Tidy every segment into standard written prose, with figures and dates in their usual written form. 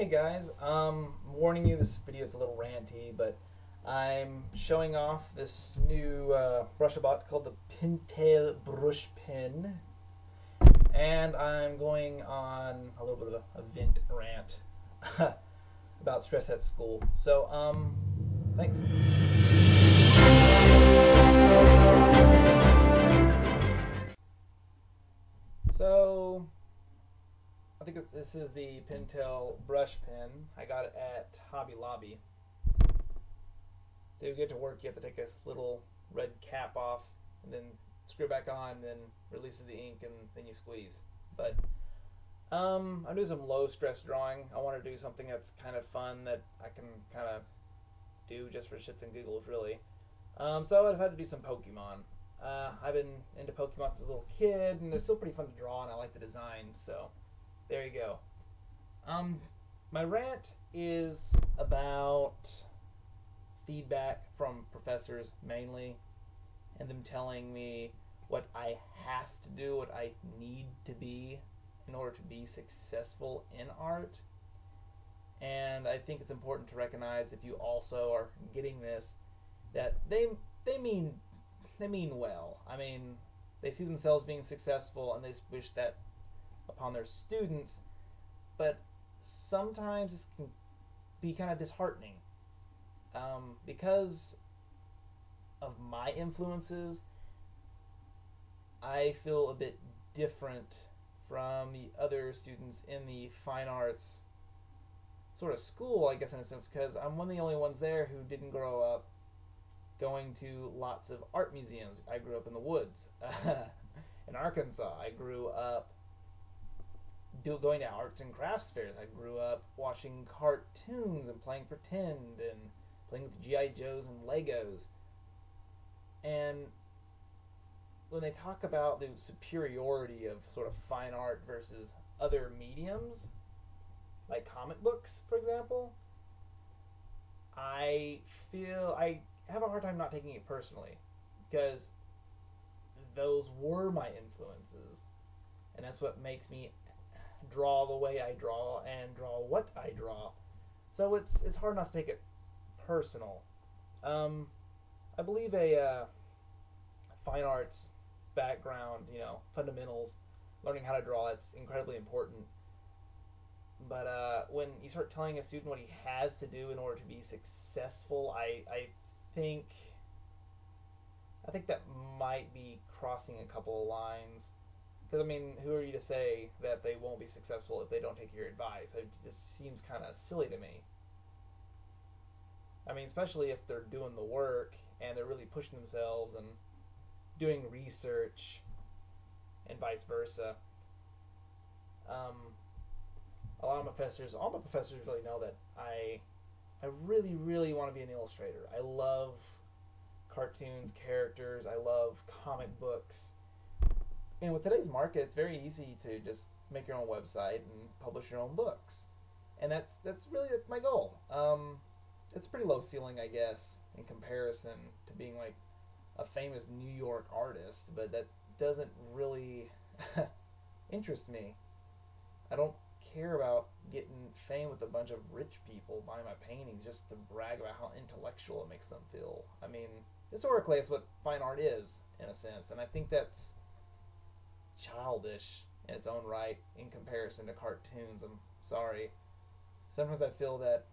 Hey guys, warning you, this video is a little ranty, but I'm showing off this new brush I bought called the Pentel brush pen, and I'm going on a little bit of a vent rant about stress at school. So, thanks. So, I think this is the Pentel brush pen. I got it at Hobby Lobby. To get to work, you have to take this little red cap off and then screw it back on, and then releases the ink, and then you squeeze. But I'm doing some low stress drawing. I want to do something that's kind of fun that I can kind of do just for shits and giggles, really. So I decided to do some Pokemon. I've been into Pokemon since a little kid, and they're still pretty fun to draw, and I like the design, so there you go. My rant is about feedback from professors mainly, and them telling me what I have to do, what I need to be in order to be successful in art. And I think it's important to recognize, if you also are getting this, that they mean well. I mean, they see themselves being successful and they wish that upon their students, but sometimes this can be kind of disheartening. Because of my influences, I feel a bit different from the other students in the fine arts sort of school, I guess, in a sense, because I'm one of the only ones there who didn't grow up going to lots of art museums. I grew up in the woods. In Arkansas, I grew up going to arts and crafts fairs. I grew up watching cartoons and playing pretend and playing with G.I. Joes and Legos. And when they talk about the superiority of sort of fine art versus other mediums, like comic books, for example, I feel I have a hard time not taking it personally, because those were my influences, and that's what makes me draw the way I draw and draw what I draw. So it's hard not to take it personal. I believe a fine arts background, fundamentals, learning how to draw, it's incredibly important. But when you start telling a student what he has to do in order to be successful, I think that might be crossing a couple of lines. Because, I mean, who are you to say that they won't be successful if they don't take your advice? It just seems kind of silly to me. I mean, especially if they're doing the work and they're really pushing themselves and doing research and vice versa. A lot of all my professors really know that I really, really want to be an illustrator. I love cartoons, characters. I love comic books. And with today's market, it's very easy to just make your own website and publish your own books. And that's really my goal. It's a pretty low ceiling, I guess, in comparison to being like a famous New York artist, but that doesn't really interest me. I don't care about getting fame with a bunch of rich people buying my paintings just to brag about how intellectual it makes them feel. I mean, historically, it's what fine art is, in a sense, and I think that's childish in its own right in comparison to cartoons. I'm sorry. Sometimes I feel that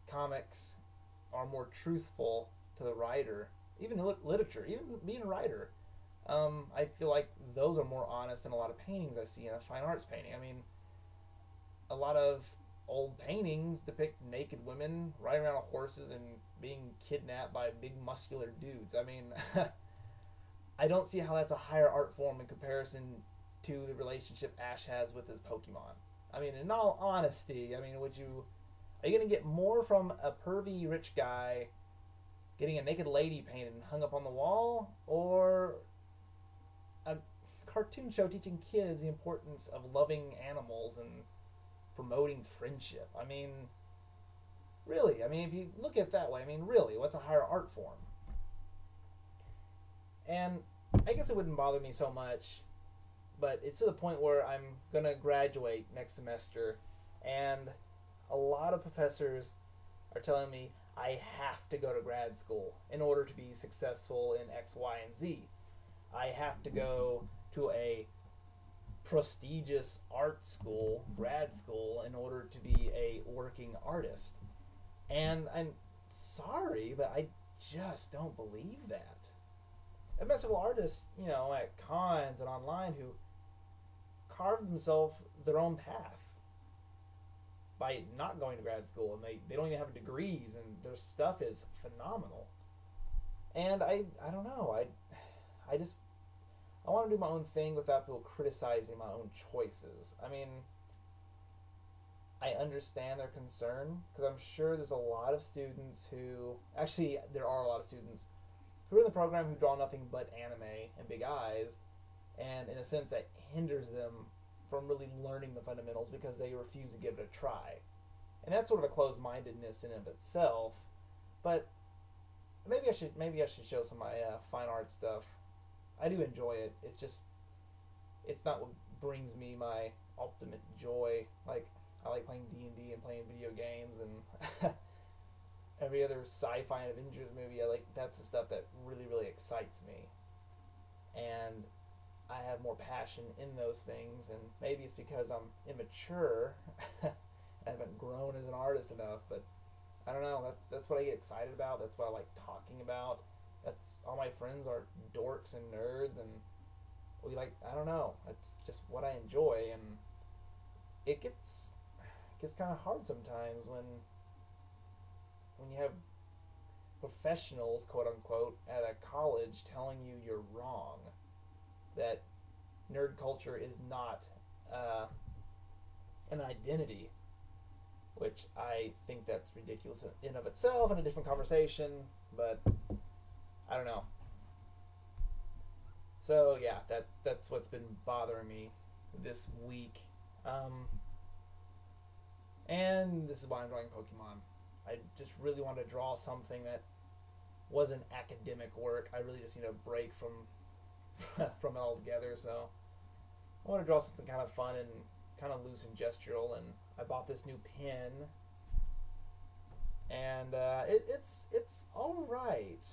comics are more truthful to the writer, even literature, even being a writer. I feel like those are more honest than a lot of paintings I see in a fine arts painting. I mean, a lot of old paintings depict naked women riding around on horses and being kidnapped by big muscular dudes. I mean, I don't see how that's a higher art form in comparison to the relationship Ash has with his Pokemon. I mean, in all honesty, I mean, are you going to get more from a pervy rich guy getting a naked lady painted and hung up on the wall, or a cartoon show teaching kids the importance of loving animals and promoting friendship? I mean, really, if you look at it that way, really, what's a higher art form? And I guess it wouldn't bother me so much, but it's to the point where I'm going to graduate next semester, And a lot of professors are telling me I have to go to grad school in order to be successful in X, Y, and Z. I have to go to a prestigious art school, grad school, in order to be a working artist. And I'm sorry, but I just don't believe that. I met several artists, at cons and online who carved themselves their own path by not going to grad school, and they don't even have degrees, and their stuff is phenomenal. And I don't know, I just I want to do my own thing without people criticizing my own choices. I mean, I understand their concern because I'm sure there's a lot of students who actually there are a lot of students who are in the program who draw nothing but anime and big eyes, and in a sense that hinders them from really learning the fundamentals because they refuse to give it a try. And that's sort of a closed-mindedness in and of itself. But maybe I should show some of my fine art stuff. I do enjoy it. It's just it's not what brings me my ultimate joy. Like I like playing D&D and playing video games and every other sci-fi and Avengers movie. That's the stuff that really really excites me. And I have more passion in those things, and maybe it's because I'm immature. I haven't grown as an artist enough, but I don't know. That's what I get excited about. That's what I like talking about. That's all my friends are dorks and nerds, and I don't know. It's just what I enjoy, and it gets kind of hard sometimes when you have professionals, quote unquote, at a college telling you you're wrong. That nerd culture is not an identity, which I think that's ridiculous in of itself, and a different conversation, but I don't know. So yeah, that's what's been bothering me this week, and this is why I'm drawing Pokemon. I just really want to draw something that wasn't academic work. I really just need a break from from it altogether. So I want to draw something kind of fun and kind of loose and gestural. And I bought this new pen, and it's all right.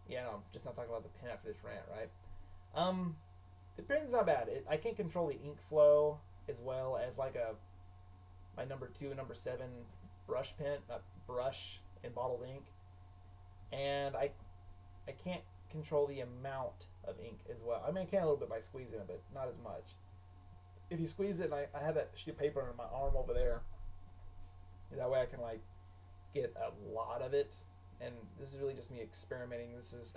Yeah, no, I'm just not talking about the pen after this rant, right? The pen's not bad. I can't control the ink flow as well as like my number 2 and number 7 brush pen, brush and bottled ink, and I can't control the amount of ink as well. I mean, I can a little bit by squeezing it, but not as much. If you squeeze it, and I have that sheet of paper on my arm over there, that way I can like get a lot of it. And this is really just me experimenting. This is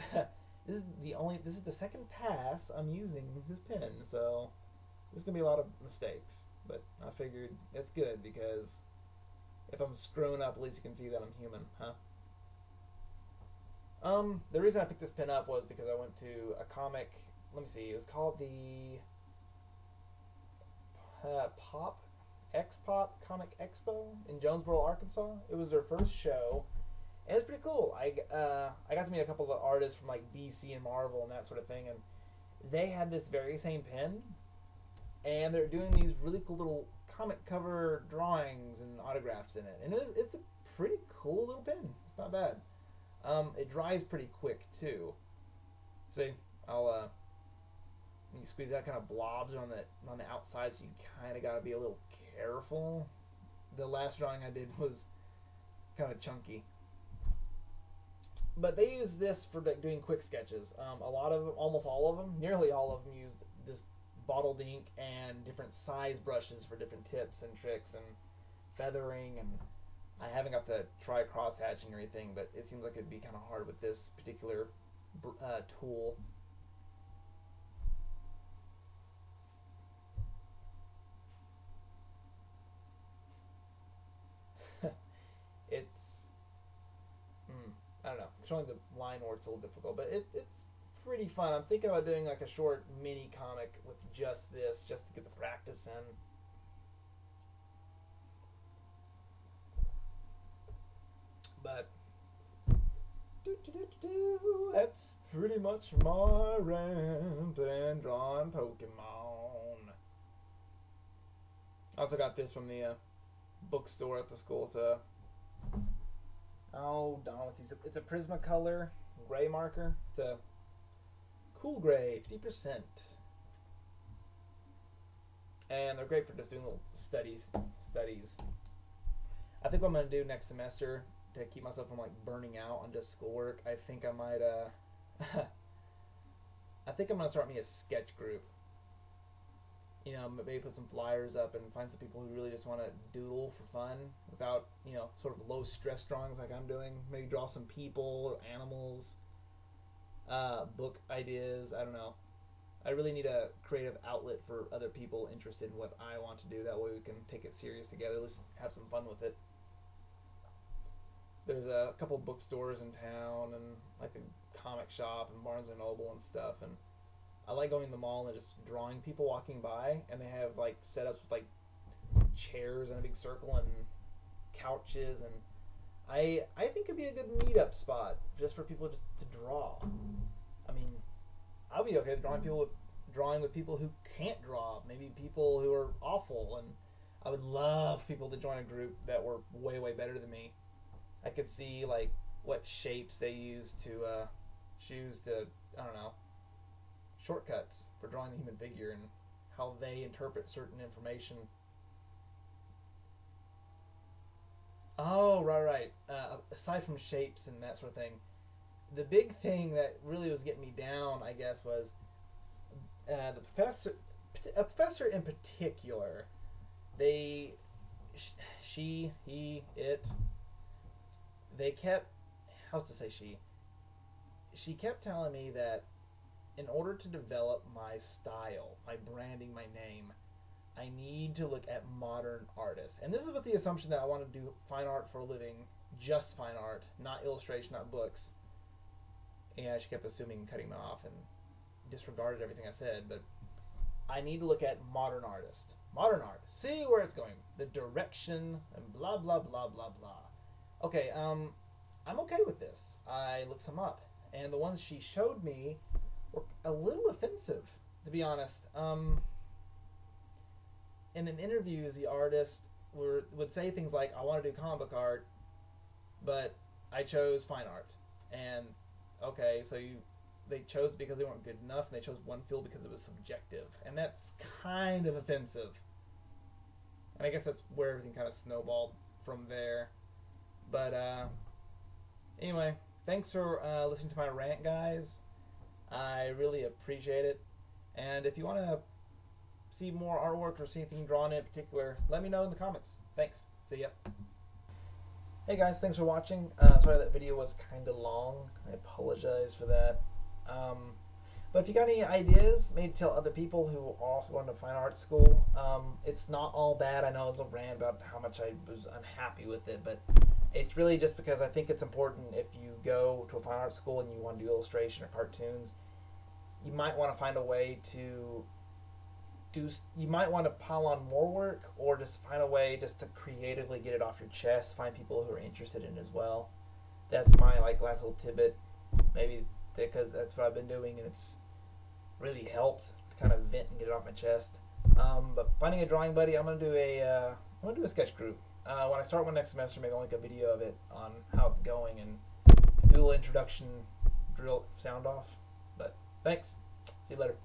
this is the second pass I'm using this pen, so there's gonna be a lot of mistakes. But I figured it's good because if I'm screwing up, at least you can see that I'm human, huh? The reason I picked this pen up was because I went to a comic. Let me see. It was called the Pop Comic Expo in Jonesboro, Arkansas. It was their first show, and it's pretty cool. I got to meet a couple of artists from like DC and Marvel and that sort of thing, and they had this very same pen, and they're doing these really cool little comic cover drawings and autographs in it, and it's a pretty cool little pen. It's not bad. It dries pretty quick too. See, when you squeeze that, kind of blobs on the outside, so you kind of got to be a little careful. The last drawing I did was kind of chunky, but they use this for doing quick sketches. Almost all of them, nearly all of them, used this bottled ink and different size brushes for different tips and tricks and feathering. And I haven't got to try cross hatching or anything, but it seems like it'd be kind of hard with this particular tool. It's I don't know. Showing the line work's a little difficult, but it's pretty fun. I'm thinking about doing like a short mini comic with just this, just to get the practice in. But that's pretty much my rant and drawing Pokemon. also got this from the bookstore at the school. It's a it's a Prismacolor gray marker. It's a cool gray, 50%, and they're great for just doing little studies. I think what I'm gonna do next semester to keep myself from like burning out on just schoolwork, I think I might I think I'm gonna start me a sketch group. You know, maybe put some flyers up and find some people who really just want to doodle for fun without, you know, sort of low stress drawings like I'm doing. Maybe draw some people, animals, book ideas. I don't know. I really need a creative outlet for other people interested in what I want to do. That way we can take it serious together. Let's have some fun with it. There's a couple bookstores in town and like a comic shop and Barnes and Noble and stuff, and I like going to the mall and just drawing people walking by, and they have like setups with like chairs in a big circle and couches, and I think it'd be a good meetup spot just for people just to draw. I mean, I'll be okay drawing with people who can't draw, maybe people who are awful, and I would love people to join a group that were way better than me. I could see like what shapes they use to choose to, I don't know, shortcuts for drawing the human figure and how they interpret certain information. Oh, right. Aside from shapes and that sort of thing, the big thing that really was getting me down, I guess, was a professor in particular. They kept, she kept telling me that in order to develop my style, my branding, my name, I need to look at modern artists. And this is with the assumption that I want to do fine art for a living, just fine art, not illustration, not books. Yeah, she kept assuming and cutting me off and disregarded everything I said, but I need to look at modern artists. Modern art. See where it's going. The direction and blah, blah, blah, blah, blah. Okay, I'm okay with this. I looked some up, and the ones she showed me were a little offensive, to be honest. In an interviews, the artist would say things like, I want to do comic book art, but I chose fine art. And, okay, so they chose it because they weren't good enough, and they chose one field because it was subjective. And that's kind of offensive. And I guess that's where everything kind of snowballed from there. But, anyway, thanks for listening to my rant, guys. I really appreciate it. And if you want to see more artwork or see anything drawn in particular, let me know in the comments. Thanks. See ya. Hey guys, thanks for watching. Sorry that video was kind of long. I apologize for that. But if you got any ideas, maybe tell other people who also going to fine art school. It's not all bad. I know it was a rant about how much I was unhappy with it, but it's really just because I think it's important if you go to a fine art school and you want to do illustration or cartoons, you might want to find a way to you might want to pile on more work, or just find a way just to creatively get it off your chest, find people who are interested in it as well. That's my last little tidbit, maybe because that's what I've been doing and it's really helped to kind of vent and get it off my chest. But finding a drawing buddy, I'm gonna do a sketch group. When I start one next semester, maybe I'll make a video of it on how it's going and do a little introduction drill sound off. But thanks. See you later.